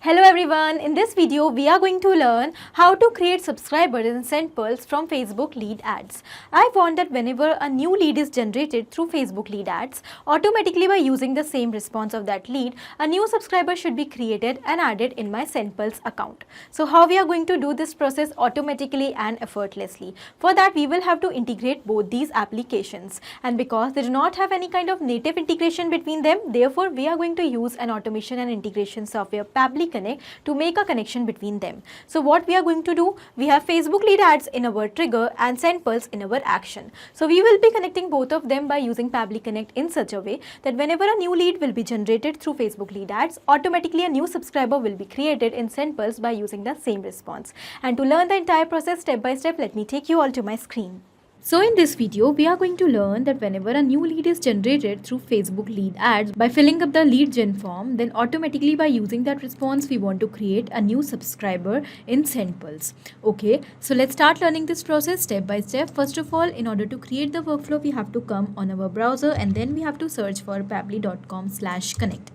Hello everyone, in this video we are going to learn how to create subscribers and send pearls from Facebook lead ads. I want that whenever a new lead is generated through Facebook lead ads, automatically by using the same response of that lead, a new subscriber should be created and added in my SendPearls account. So how we are going to do this process automatically and effortlessly? For that we will have to integrate both these applications, and because they do not have any kind of native integration between them, therefore we are going to use an automation and integration software Pabbly Connect to make a connection between them. So what we are going to do, we have Facebook lead ads in our trigger and SendPearls in our action. So we will be connecting both of them by using Pabbly Connect in such a way that whenever a new lead will be generated through Facebook lead ads, automatically a new subscriber will be created in SendPearls by using the same response. And to learn the entire process step by step, let me take you all to my screen. So in this video, we are going to learn that whenever a new lead is generated through Facebook lead ads, by filling up the lead gen form, then automatically by using that response, we want to create a new subscriber in SendPearls. Okay, so let's start learning this process step by step. First of all, in order to create the workflow, we have to come on our browser and then we have to search for pabbly.com/connect.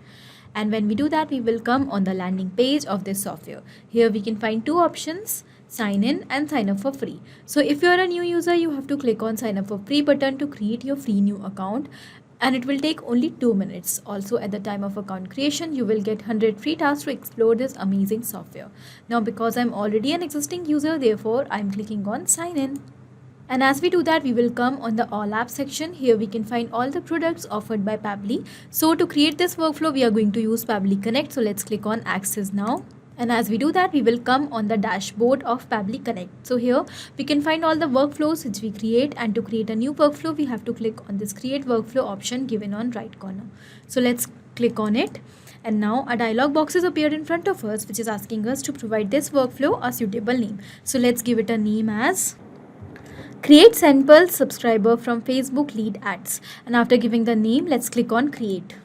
And when we do that, we will come on the landing page of this software. Here we can find two options: sign in and sign up for free. So if you are a new user, you have to click on sign up for free button to create your free new account, and it will take only 2 minutes. Also, at the time of account creation, you will get 100 free tasks to explore this amazing software. Now because I'm already an existing user, therefore I'm clicking on sign in. And as we do that, we will come on the all apps section. Here we can find all the products offered by Pabbly. So to create this workflow, we are going to use Pabbly Connect. So let's click on access now. And as we do that, we will come on the dashboard of Pabbly Connect. So here we can find all the workflows which we create, and to create a new workflow, we have to click on this create workflow option given on right corner. So let's click on it. And now a dialog box has appeared in front of us, which is asking us to provide this workflow a suitable name. So let's give it a name as Create SendPearls subscriber from Facebook lead ads. And after giving the name, let's click on create.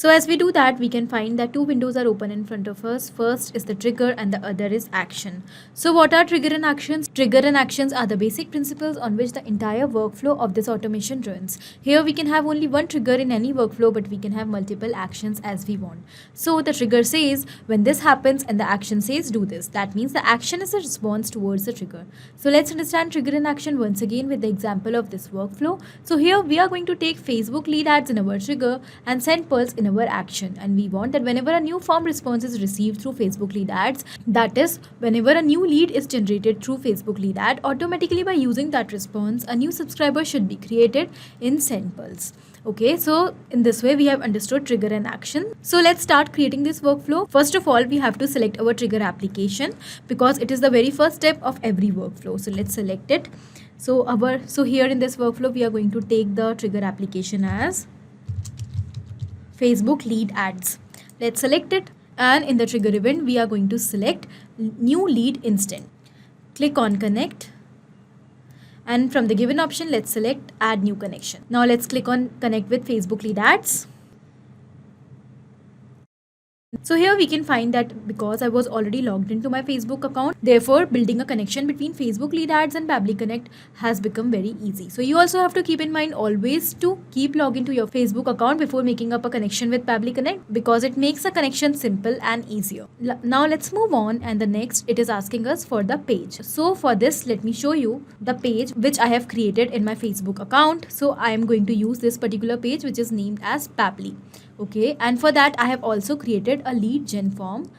So as we do that, we can find that two windows are open in front of us. First is the trigger and the other is action. So what are trigger and actions? Trigger and actions are the basic principles on which the entire workflow of this automation runs. Here we can have only one trigger in any workflow, but we can have multiple actions as we want. So the trigger says when this happens and the action says do this. That means the action is a response towards the trigger. So let's understand trigger and action once again with the example of this workflow. So here we are going to take Facebook lead ads in our trigger and SendPearls in our action, and we want that whenever a new form response is received through Facebook lead ads, that is whenever a new lead is generated through Facebook lead ad, automatically by using that response, a new subscriber should be created in SendPearls. Okay, so in this way we have understood trigger and action. So let's start creating this workflow. First of all, we have to select our trigger application because it is the very first step of every workflow. So let's select it. So here in this workflow, we are going to take the trigger application as Facebook lead ads. Let's select it, and in the trigger event we are going to select new lead instant. Click on connect, and from the given option let's select add new connection. Now let's click on connect with Facebook lead ads. So here we can find that because I was already logged into my Facebook account, therefore building a connection between Facebook lead ads and Pabbly Connect has become very easy. So you also have to keep in mind always to keep logging to your Facebook account before making up a connection with Pabbly Connect, because it makes a connection simple and easier. Now let's move on, and the next it is asking us for the page. So for this, let me show you the page which I have created in my Facebook account. So I am going to use this particular page which is named as Pabbly. Okay, and for that I have also created a lead gen form.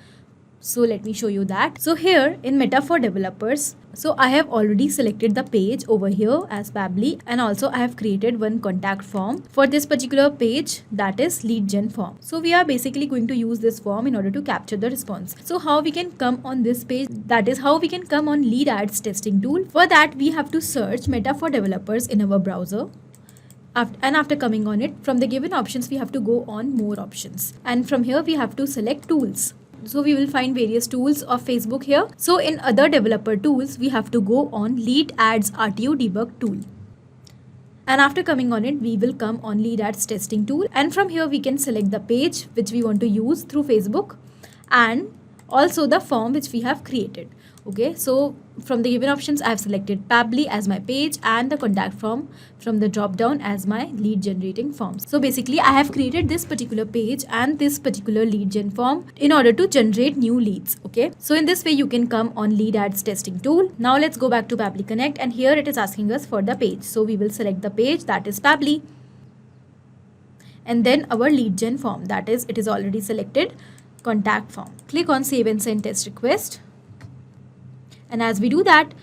So let me show you that. So here in Meta for developers, so I have already selected the page over here as Pabbly, and also I have created one contact form for this particular page, that is lead gen form. So we are basically going to use this form in order to capture the response. So how we can come on this page, that is how we can come on lead ads testing tool. For that we have to search Meta for developers in our browser. And after coming on it, from the given options we have to go on more options, and from here we have to select tools. So we will find various tools of Facebook here. So in other developer tools we have to go on lead ads RTO debug tool, and after coming on it we will come on lead ads testing tool, and from here we can select the page which we want to use through Facebook and also the form which we have created. Okay, so from the given options, I have selected Pabbly as my page and the contact form from the drop down as my lead generating forms. So basically, I have created this particular page and this particular lead gen form in order to generate new leads. Okay, so in this way, you can come on lead ads testing tool. Now let's go back to Pabbly Connect, and here it is asking us for the page. So we will select the page, that is Pabbly, and then our lead gen form, that is, it is already selected, contact form. Click on save and send test request. And as we do that,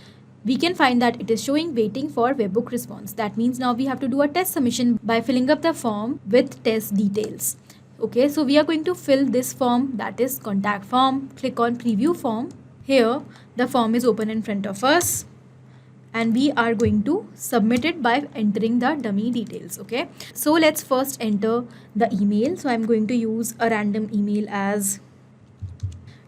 we can find that it is showing waiting for webhook response. That means now we have to do a test submission by filling up the form with test details. Okay, so we are going to fill this form, that is contact form. Click on preview form. Here, the form is open in front of us, and we are going to submit it by entering the dummy details. Okay, so let's first enter the email. So I'm going to use a random email as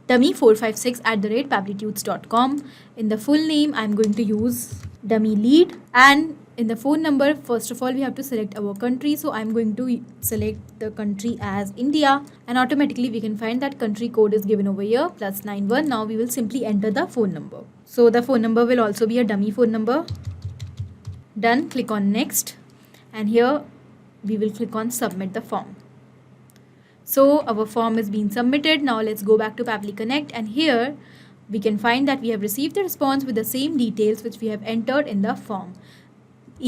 dummy456@pablitudes.com. In the full name, I'm going to use dummy lead, and in the phone number, first of all, we have to select our country. So I'm going to select the country as India, and automatically we can find that country code is given over here, +91. Now we will simply enter the phone number. So the phone number will also be a dummy phone number. Done. Click on next, and here we will click on submit the form. So our form is being submitted. Now let's go back to Pabbly Connect, and here we can find that we have received the response with the same details which we have entered in the form: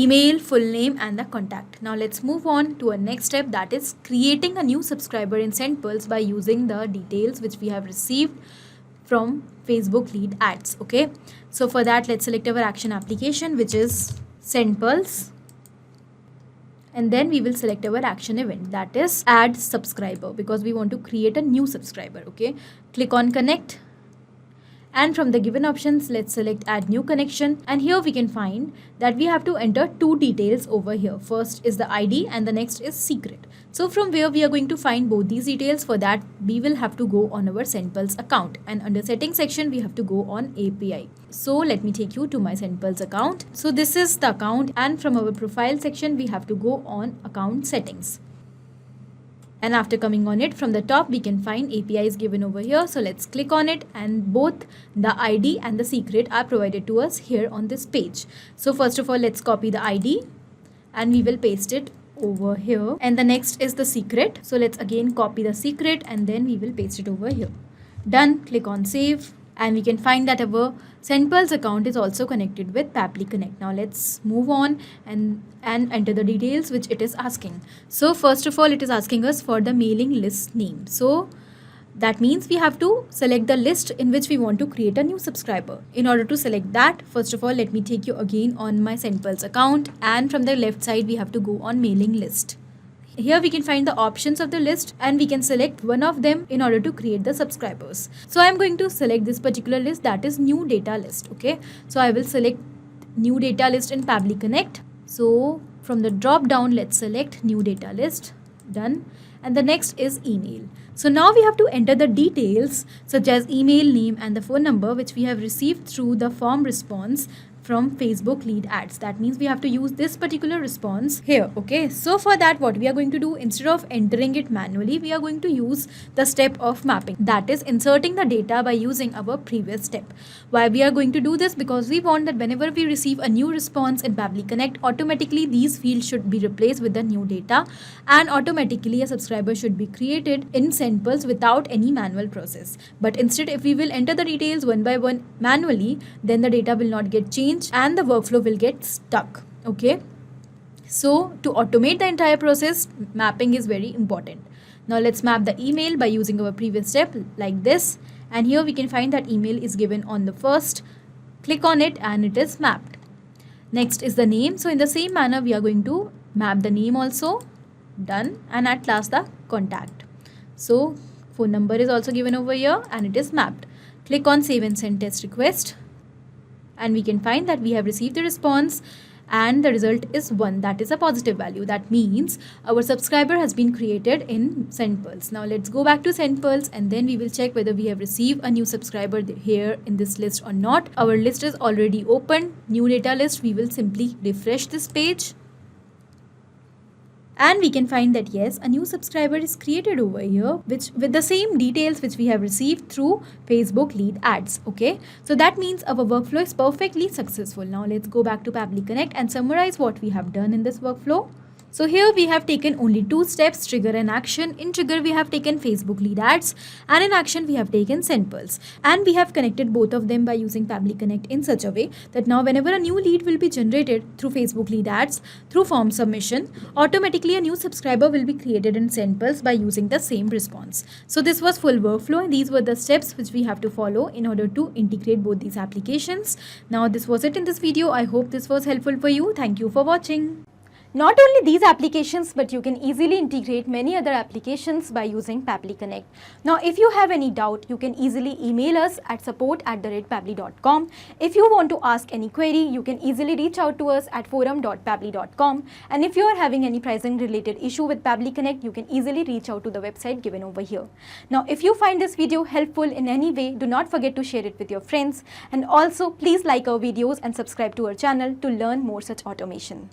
email, full name, and the contact. Now let's move on to a next step, that is creating a new subscriber in SendPulse by using the details which we have received from Facebook lead ads. Okay, so for that, let's select our action application, which is SendPulse. And then we will select our action event, that is add subscriber, because we want to create a new subscriber. Okay, click on connect, and from the given options, let's select add new connection, and here we can find that we have to enter two details over here. First is the ID and the next is secret. So from where we are going to find both these details? For that, we will have to go on our SendPulse account, and under settings section we have to go on API. So let me take you to my SendPulse account. So this is the account, and from our profile section we have to go on account settings. And after coming on it, from the top we can find API is given over here. So let's click on it, and both the ID and the secret are provided to us here on this page. So first of all, let's copy the ID and we will paste it over here, and the next is the secret. So let's again copy the secret and then we will paste it over here. Done. Click on save, and we can find that our SendPulse account is also connected with Pabbly Connect. Now let's move on and enter the details which it is asking. So first of all, it is asking us for the mailing list name. So that means we have to select the list in which we want to create a new subscriber. In order to select that, first of all, let me take you again on my SendPulse account, and from the left side we have to go on mailing list. Here we can find the options of the list, and we can select one of them in order to create the subscribers. So I'm going to select this particular list, that is new data list. Okay, so I will select new data list in Pabbly Connect. So from the drop down, let's select new data list. Done. And the next is email. So now we have to enter the details such as email, name, and the phone number which we have received through the form response from Facebook lead ads. That means we have to use this particular response here. Okay, so for that, what we are going to do, instead of entering it manually, we are going to use the step of mapping, that is inserting the data by using our previous step. Why we are going to do this? Because we want that whenever we receive a new response in Pabbly Connect, automatically these fields should be replaced with the new data, and automatically a subscriber should be created in SendPulse without any manual process. But instead, if we will enter the details one by one manually, then the data will not get changed and the workflow will get stuck. Okay, so to automate the entire process, mapping is very important. Now let's map the email by using our previous step like this, and here we can find that email is given on the first. Click on it and it is mapped. Next is the name. So in the same manner, we are going to map the name also. Done. And at last the contact. So phone number is also given over here and it is mapped. Click on save and send test request, and we can find that we have received the response and the result is 1. That is a positive value. That means our subscriber has been created in SendPulse. Now let's go back to SendPulse and then we will check whether we have received a new subscriber here in this list or not. Our list is already open, new data list. We will simply refresh this page. and we can find that yes, a new subscriber is created over here which with the same details which we have received through Facebook lead ads. Okay, so that means our workflow is perfectly successful. Now let's go back to Pabbly Connect and summarize what we have done in this workflow. So here we have taken only 2 steps, trigger and action. In trigger we have taken Facebook lead ads, and in action we have taken SendPulse, and we have connected both of them by using Pabbly Connect in such a way that now whenever a new lead will be generated through Facebook lead ads through form submission, automatically a new subscriber will be created in SendPulse by using the same response. So this was full workflow, and these were the steps which we have to follow in order to integrate both these applications. Now this was it in this video. I hope this was helpful for you. Thank you for watching. Not only these applications, but you can easily integrate many other applications by using Pabbly Connect. Now, if you have any doubt, you can easily email us at support@pabbly.com. If you want to ask any query, you can easily reach out to us at forum.pabbly.com. And if you are having any pricing related issue with Pabbly Connect, you can easily reach out to the website given over here. Now, if you find this video helpful in any way, do not forget to share it with your friends. And also, please like our videos and subscribe to our channel to learn more such automation.